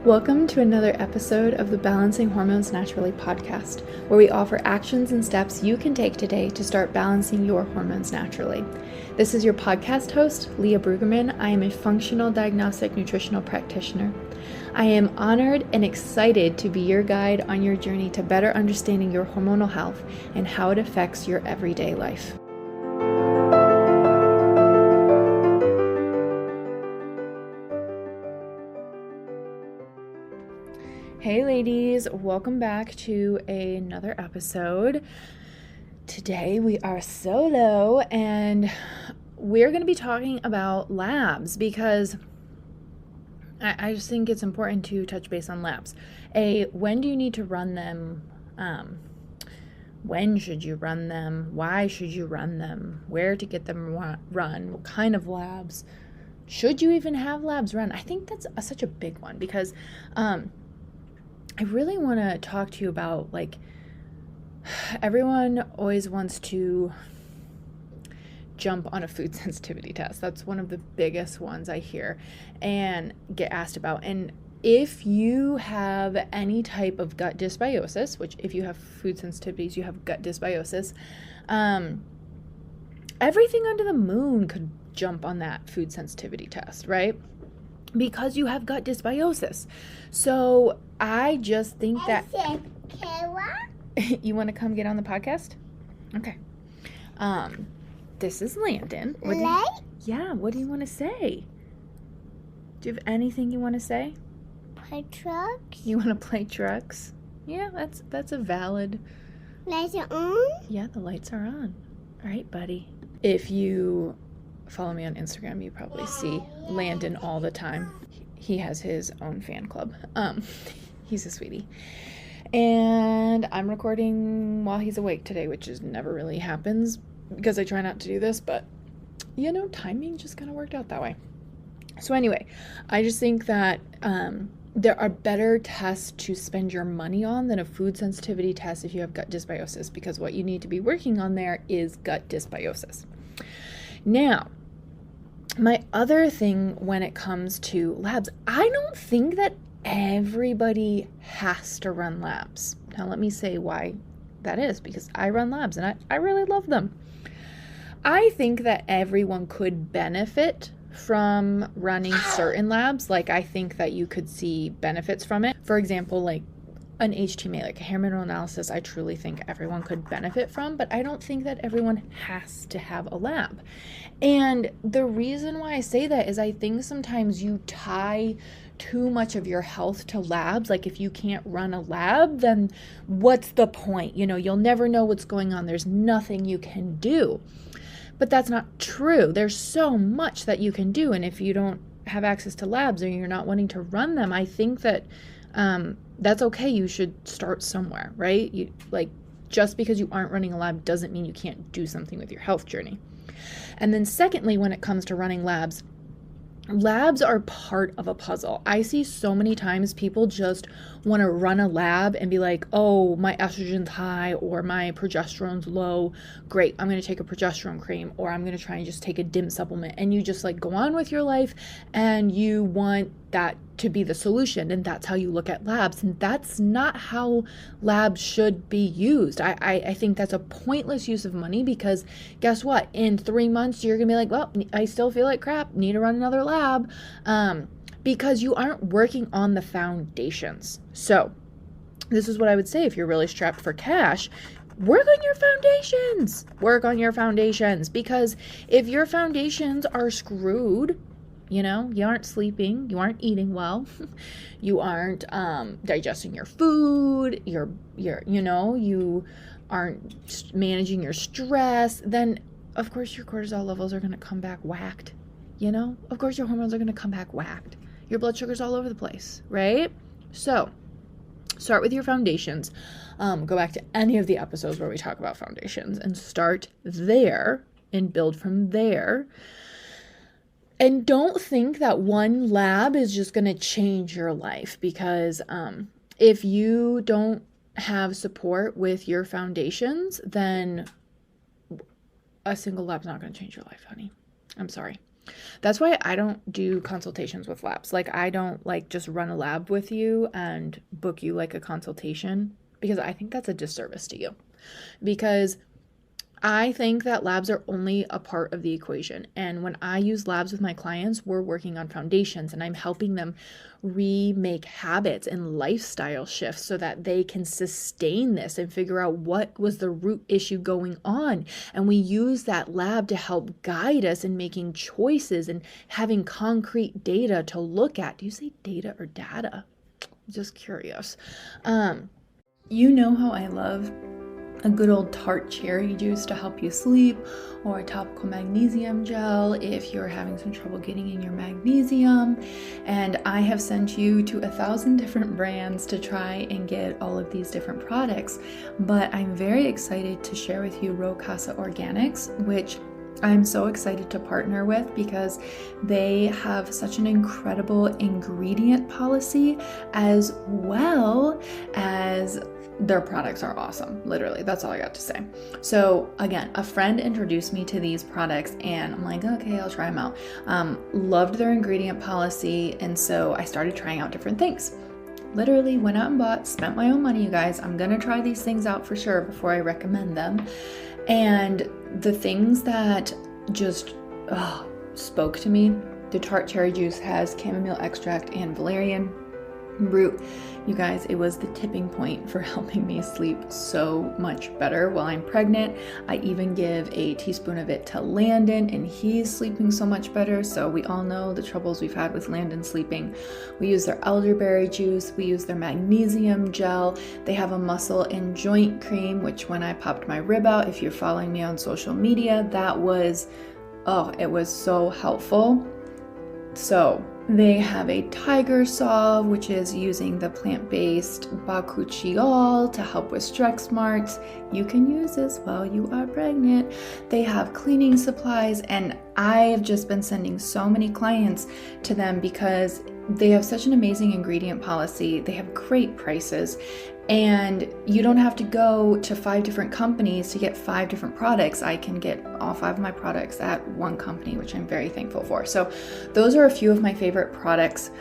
Welcome to another episode of the Balancing Hormones Naturally podcast, where we offer actions and steps you can take today to start balancing your hormones naturally. This is your podcast host, Leah Brueggemann. I am a functional diagnostic nutritional practitioner. I am honored and excited to be your guide on your journey to better understanding your hormonal health and how it affects your everyday life. Hey ladies, welcome back to another episode. Today we are solo and we're going to be talking about labs because I just think it's important to touch base on labs. When do you need to run them? When should you run them? Why should you run them? Where to get them run? What kind of labs? Should you even have labs run? I think that's such a big one because I really want to talk to you about, everyone always wants to jump on a food sensitivity test. That's one of the biggest ones I hear and get asked about. And if you have any type of gut dysbiosis, which if you have food sensitivities, you have gut dysbiosis, everything under the moon could jump on that food sensitivity test, right? Because you have gut dysbiosis. So I just think that you want to come get on the podcast? Okay. This is Landon. What do you want to say? Do you have anything you want to say? Play trucks. You want to play trucks? Yeah, that's a valid. Lights are on? Yeah, the lights are on. All right, buddy. If you follow me on Instagram, you probably see Landon all the time. He has his own fan club. He's a sweetie. And I'm recording while he's awake today, which never really happens because I try not to do this, but timing just kind of worked out that way. So anyway, I just think that there are better tests to spend your money on than a food sensitivity test if you have gut dysbiosis, because what you need to be working on there is gut dysbiosis. Now, my other thing when it comes to labs, I don't think that everybody has to run labs. Now, let me say why that is, because I run labs and I really love them. I think that everyone could benefit from running certain labs. I think that you could see benefits from it. For example, an HTMA, a hair mineral analysis, I truly think everyone could benefit from, but I don't think that everyone has to have a lab. And the reason why I say that is I think sometimes you tie too much of your health to labs. If you can't run a lab, then what's the point? You'll never know what's going on. There's nothing you can do. But that's not true. There's so much that you can do. And if you don't have access to labs or you're not wanting to run them, I think that that's okay. You should start somewhere, right? Just because you aren't running a lab doesn't mean you can't do something with your health journey. And then secondly, when it comes to running labs are part of a puzzle. I see so many times people just want to run a lab and be like, oh, my estrogen's high or my progesterone's low. Great, I'm going to take a progesterone cream, or I'm going to try and just take a DIM supplement. And you just go on with your life and you want that to be the solution. And that's how you look at labs. And that's not how labs should be used. I think that's a pointless use of money, because guess what? In 3 months, you're going to be like, well, I still feel like crap. Need to run another lab. Because you aren't working on the foundations. So this is what I would say if you're really strapped for cash. Work on your foundations. Work on your foundations. Because if your foundations are screwed, you aren't sleeping, you aren't eating well, you aren't digesting your food, you aren't managing your stress, then of course your cortisol levels are going to come back whacked. Of course your hormones are going to come back whacked. Your blood sugar's all over the place, right? So start with your foundations. Go back to any of the episodes where we talk about foundations and start there and build from there. And don't think that one lab is just going to change your life, because if you don't have support with your foundations, then a single lab's not going to change your life, honey. I'm sorry. That's why I don't do consultations with labs. Like, I don't like just run a lab with you and book you like a consultation, because I think that's a disservice to you. Because I think that labs are only a part of the equation. And when I use labs with my clients, we're working on foundations and I'm helping them remake habits and lifestyle shifts so that they can sustain this and figure out what was the root issue going on. And we use that lab to help guide us in making choices and having concrete data to look at. Do you say data or data? I'm just curious. You know how I love a good old tart cherry juice to help you sleep, or a topical magnesium gel if you're having some trouble getting in your magnesium. And I have sent you to 1,000 different brands to try and get all of these different products. But I'm very excited to share with you Rocasa Organics, which I'm so excited to partner with because they have such an incredible ingredient policy, as well as their products are awesome. Literally, that's all I got to say. So again, a friend introduced me to these products and I'm like, okay, I'll try them out. Loved their ingredient policy. And so I started trying out different things. Literally went out and bought, spent my own money, you guys. I'm going to try these things out for sure before I recommend them. And the things that just spoke to me, the tart cherry juice has chamomile extract and valerian root. You guys, it was the tipping point for helping me sleep so much better while I'm pregnant. I even give a teaspoon of it to Landon and he's sleeping so much better. So we all know the troubles we've had with Landon sleeping. We use their elderberry juice. We use their magnesium gel. They have a muscle and joint cream, which when I popped my rib out, if you're following me on social media, that was, it was so helpful. So they have a tiger solve, which is using the plant-based bakuchiol to help with stretch marks. You can use this while you are pregnant. They have cleaning supplies, and I have just been sending so many clients to them because they have such an amazing ingredient policy. They have great prices, and you don't have to go to 5 different companies to get 5 different products. I can get all 5 of my products at one company, which I'm very thankful for. So those are a few of my favorite products.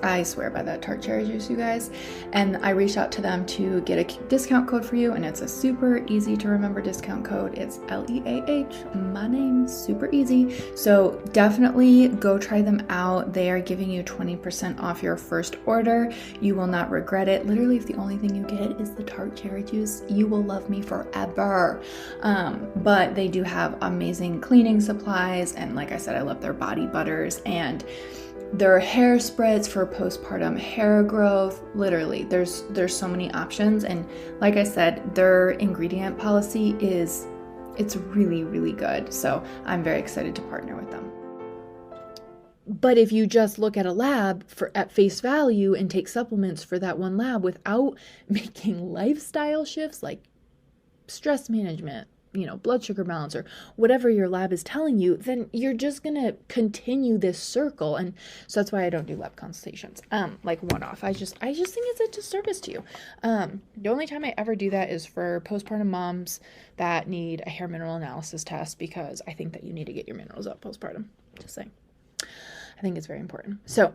I swear by that tart cherry juice, you guys. And I reached out to them to get a discount code for you, and it's a super easy to remember discount code. It's LEAH, my name, super easy. So definitely go try them out. They are giving you 20% off your first order. You will not regret it. Literally, if the only thing you get is the tart cherry juice, you will love me forever. But they do have amazing cleaning supplies, and like I said, I love their body butters and their hair spreads for postpartum hair growth. Literally, there's so many options, and like I said, their ingredient policy it's really, really good. So I'm very excited to partner with them. But if you just look at a lab at face value and take supplements for that one lab without making lifestyle shifts like stress management, blood sugar balance, or whatever your lab is telling you, then you're just going to continue this circle. And so that's why I don't do lab consultations, like one-off. I just think it's a disservice to you. The only time I ever do that is for postpartum moms that need a hair mineral analysis test, because I think that you need to get your minerals up postpartum. Just saying. I think it's very important. So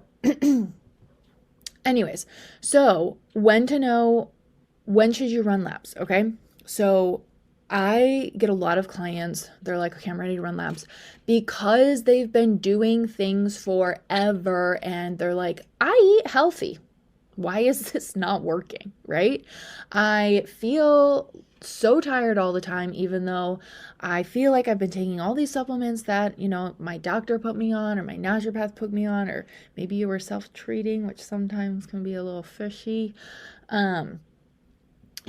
anyways, so when should you run labs? Okay. So I get a lot of clients, they're like, okay, I'm ready to run labs, because they've been doing things forever and they're like, I eat healthy. Why is this not working, right? I feel so tired all the time, even though I feel like I've been taking all these supplements that, my doctor put me on, or my naturopath put me on, or maybe you were self-treating, which sometimes can be a little fishy.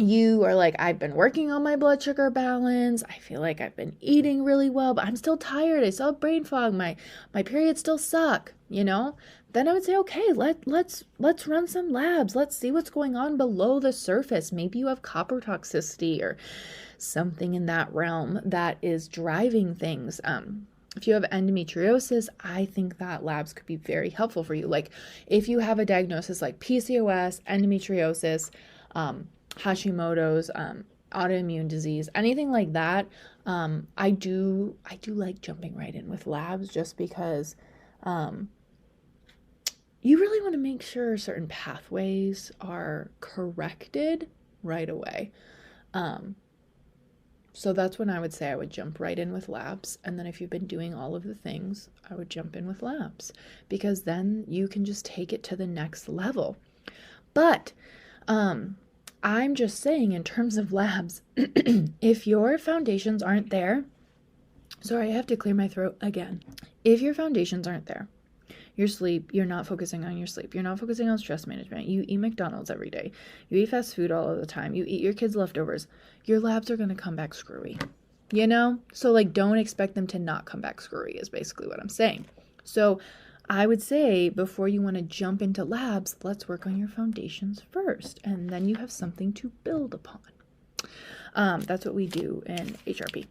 You are like, I've been working on my blood sugar balance. I feel like I've been eating really well, but I'm still tired. I still have brain fog. My periods still suck, Then I would say, okay, let's run some labs. Let's see what's going on below the surface. Maybe you have copper toxicity or something in that realm that is driving things. If you have endometriosis, I think that labs could be very helpful for you. Like if you have a diagnosis like PCOS, endometriosis, Hashimoto's, autoimmune disease, anything like that. I do like jumping right in with labs just because you really want to make sure certain pathways are corrected right away. So that's when I would say I would jump right in with labs. And then if you've been doing all of the things, I would jump in with labs, because then you can just take it to the next level. But I'm just saying, in terms of labs, if your foundations aren't there, sorry, I have to clear my throat again. If your foundations aren't there, your sleep, you're not focusing on your sleep, you're not focusing on stress management, you eat McDonald's every day, you eat fast food all of the time, you eat your kids' leftovers, your labs are going to come back screwy, you know? So like, don't expect them to not come back screwy is basically what I'm saying. So I would say, before you want to jump into labs, let's work on your foundations first, and then you have something to build upon. That's what we do in HRP.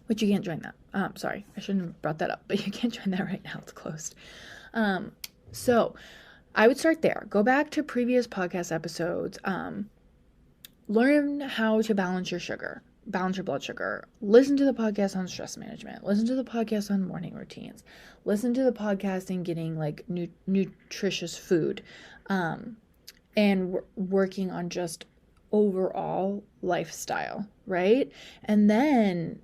But you can't join that. Sorry, I shouldn't have brought that up, but you can't join that right now. It's closed. So I would start there. Go back to previous podcast episodes. Learn how to balance your sugar, balance your blood sugar. Listen to the podcast on stress management. Listen to the podcast on morning routines. Listen to the podcast in getting like nutritious food, and working on just overall lifestyle, right? And then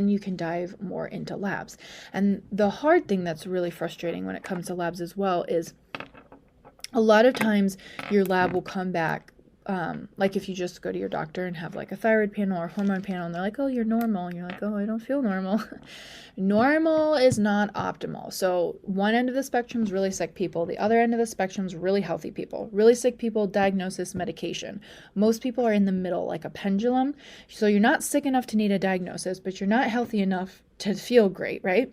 you can dive more into labs. And the hard thing that's really frustrating when it comes to labs as well is a lot of times your lab will come back, like if you just go to your doctor and have like a thyroid panel or hormone panel, and they're like, oh, you're normal, and you're like, oh, I don't feel normal. Normal is not optimal. So one end of the spectrum is really sick people. The other end of the spectrum is really healthy people. Really sick people, diagnosis, medication. Most people are in the middle, like a pendulum. So you're not sick enough to need a diagnosis, but you're not healthy enough to feel great, right?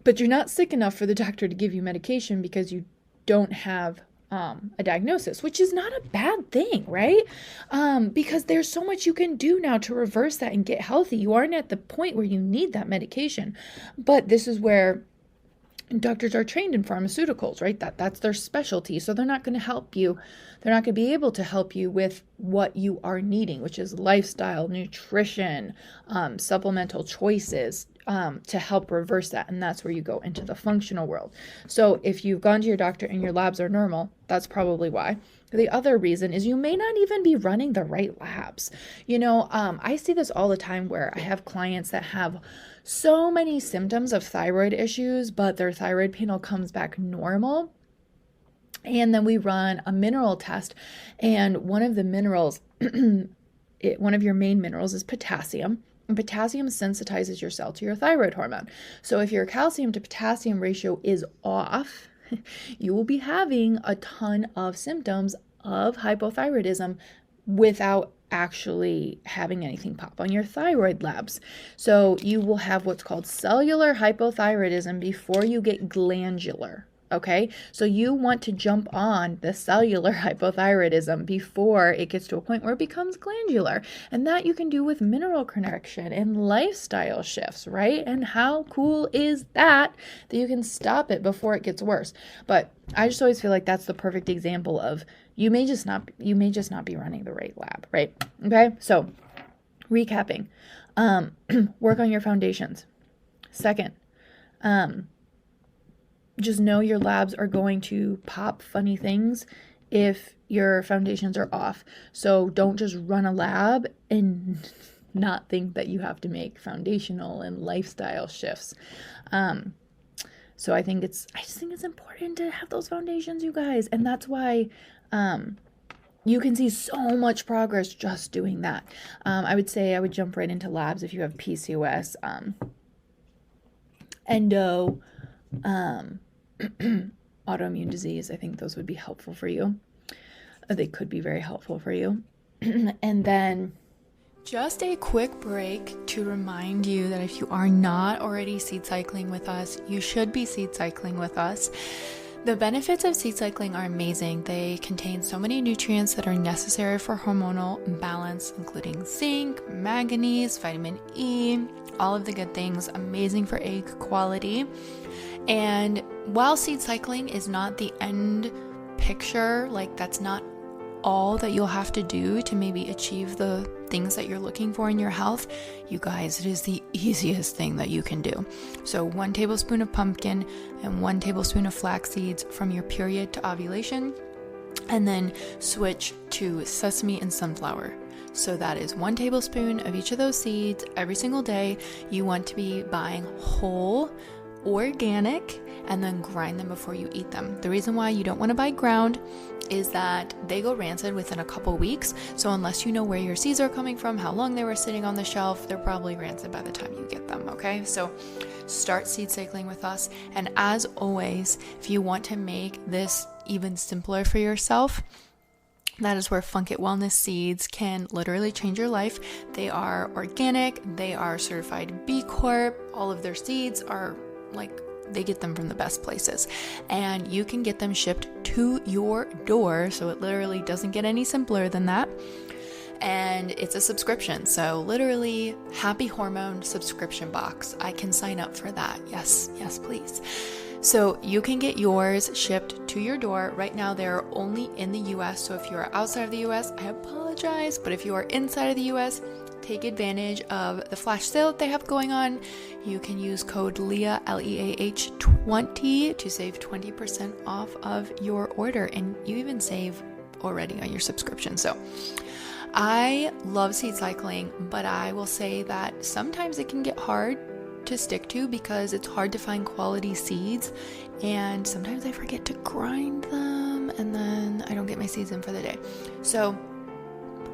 But you're not sick enough for the doctor to give you medication because you don't have a diagnosis, which is not a bad thing, right? Because there's so much you can do now to reverse that and get healthy. You aren't at the point where you need that medication. But this is where doctors are trained in pharmaceuticals, right? That's their specialty. So they're not going to help you. They're not going to be able to help you with what you are needing, which is lifestyle, nutrition, supplemental choices, to help reverse that. And that's where you go into the functional world. So if you've gone to your doctor and your labs are normal, that's probably why. The other reason is you may not even be running the right labs. You know, I see this all the time where I have clients that have so many symptoms of thyroid issues, but their thyroid panel comes back normal. And then we run a mineral test, and one of the minerals, one of your main minerals is potassium. And potassium sensitizes your cell to your thyroid hormone. So if your calcium to potassium ratio is off, you will be having a ton of symptoms of hypothyroidism without actually having anything pop on your thyroid labs. So you will have what's called cellular hypothyroidism before you get glandular. Okay, so you want to jump on the cellular hypothyroidism before it gets to a point where it becomes glandular. And that you can do with mineral correction and lifestyle shifts, right? And how cool is that you can stop it before it gets worse? But I just always feel like that's the perfect example of you may just not be running the right lab, right? Okay, so recapping, work on your foundations. Second, just know your labs are going to pop funny things if your foundations are off. So don't just run a lab and not think that you have to make foundational and lifestyle shifts. So I just think it's important to have those foundations, you guys. And that's why you can see so much progress just doing that. I would say I would jump right into labs if you have PCOS, endo, autoimmune disease. I think those would be helpful for you. They could be very helpful for you. And then just a quick break to remind you that if you are not already seed cycling with us, you should be seed cycling with us. The benefits of seed cycling are amazing. They contain so many nutrients that are necessary for hormonal balance, including zinc, manganese, vitamin E, all of the good things, amazing for egg quality. And while seed cycling is not the end picture, like that's not all that you'll have to do to maybe achieve the things that you're looking for in your health, you guys, it is the easiest thing that you can do. So 1 tablespoon of pumpkin and 1 tablespoon of flax seeds from your period to ovulation, and then switch to sesame and sunflower. So that is 1 tablespoon of each of those seeds every single day. You want to be buying whole, organic, and then grind them before you eat them. The reason why you don't want to buy ground is that they go rancid within a couple weeks. So unless you know where your seeds are coming from, how long they were sitting on the shelf, they're probably rancid by the time you get them, okay? So start seed cycling with us. And as always, if you want to make this even simpler for yourself, that is where Funk It Wellness seeds can literally change your life. They are organic, they are certified B Corp, all of their seeds are they get them from the best places, and you can get them shipped to your door. So it literally doesn't get any simpler than that. And it's a subscription. So literally, Happy Hormone subscription box. I can sign up for that. Yes, please. So you can get yours shipped to your door. Right now, they're only in the US. So if you are outside of the US, I apologize. But if you are inside of the US, take advantage of the flash sale that they have going on. You can use code LEAH, LEAH 20 to save 20% off of your order. And you even save already on your subscription. So I love seed cycling, but I will say that sometimes it can get hard to stick to because it's hard to find quality seeds, and sometimes I forget to grind them and then I don't get my seeds in for the day. So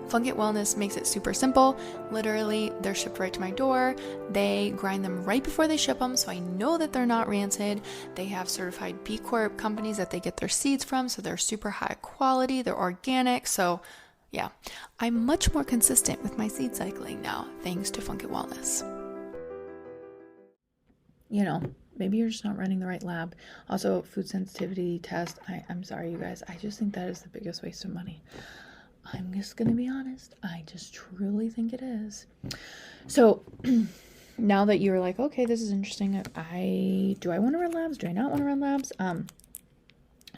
Funk It Wellness makes it super simple. Literally, they're shipped right to my door. They grind them right before they ship them, so I know that they're not rancid. They have certified B Corp companies that they get their seeds from, so they're super high quality. They're organic, so yeah, I'm much more consistent with my seed cycling now, thanks to Funk It Wellness. You know, maybe you're just not running the right lab. Also, food sensitivity test. I'm sorry, you guys. I just think that is the biggest waste of money. I'm just going to be honest. I just truly think it is. So now that you're like, okay, this is interesting. Do I want to run labs? Do I not want to run labs?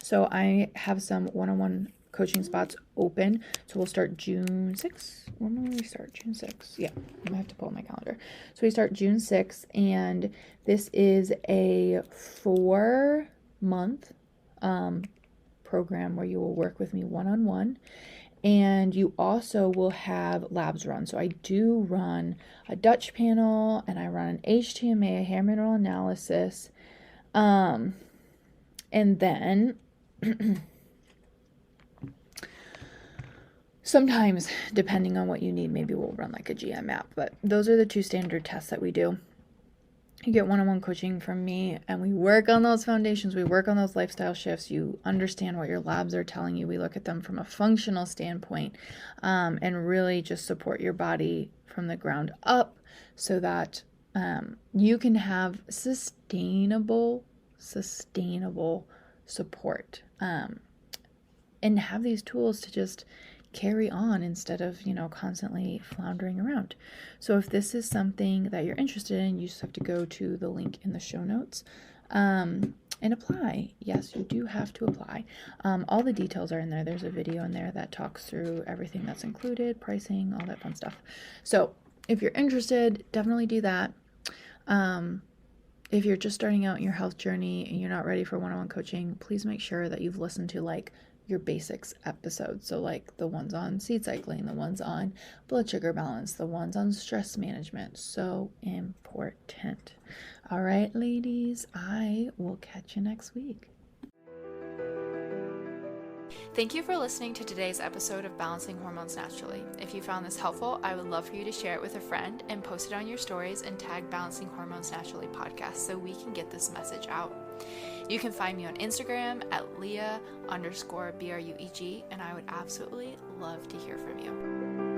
So I have some one-on-one coaching spots open. So we'll start June 6th. When will we start? June 6th. Yeah, I'm gonna have to pull up my calendar. So we start June 6th, and this is a 4-month program where you will work with me one-on-one. And you also will have labs run. So I do run a Dutch panel, and I run an HTMA, a hair mineral analysis. And then sometimes, depending on what you need, maybe we'll run like a GM map. But those are the 2 standard tests that we do. You get one-on-one coaching from me, and we work on those foundations. We work on those lifestyle shifts. You understand what your labs are telling you. We look at them from a functional standpoint, and really just support your body from the ground up so that you can have sustainable support, and have these tools to just carry on instead of, constantly floundering around. So if this is something that you're interested in, you just have to go to the link in the show notes and apply. Yes, you do have to apply. All the details are in there. There's a video in there that talks through everything that's included, pricing, all that fun stuff. So if you're interested, definitely do that. If you're just starting out in your health journey and you're not ready for one-on-one coaching, please make sure that you've listened to your basics episodes. So the ones on seed cycling, the ones on blood sugar balance, the ones on stress management. So important. All right, ladies, I will catch you next week. Thank you for listening to today's episode of Balancing Hormones Naturally. If you found this helpful, I would love for you to share it with a friend and post it on your stories and tag Balancing Hormones Naturally podcast so we can get this message out. You can find me on Instagram at Leah_BRUEG, and I would absolutely love to hear from you.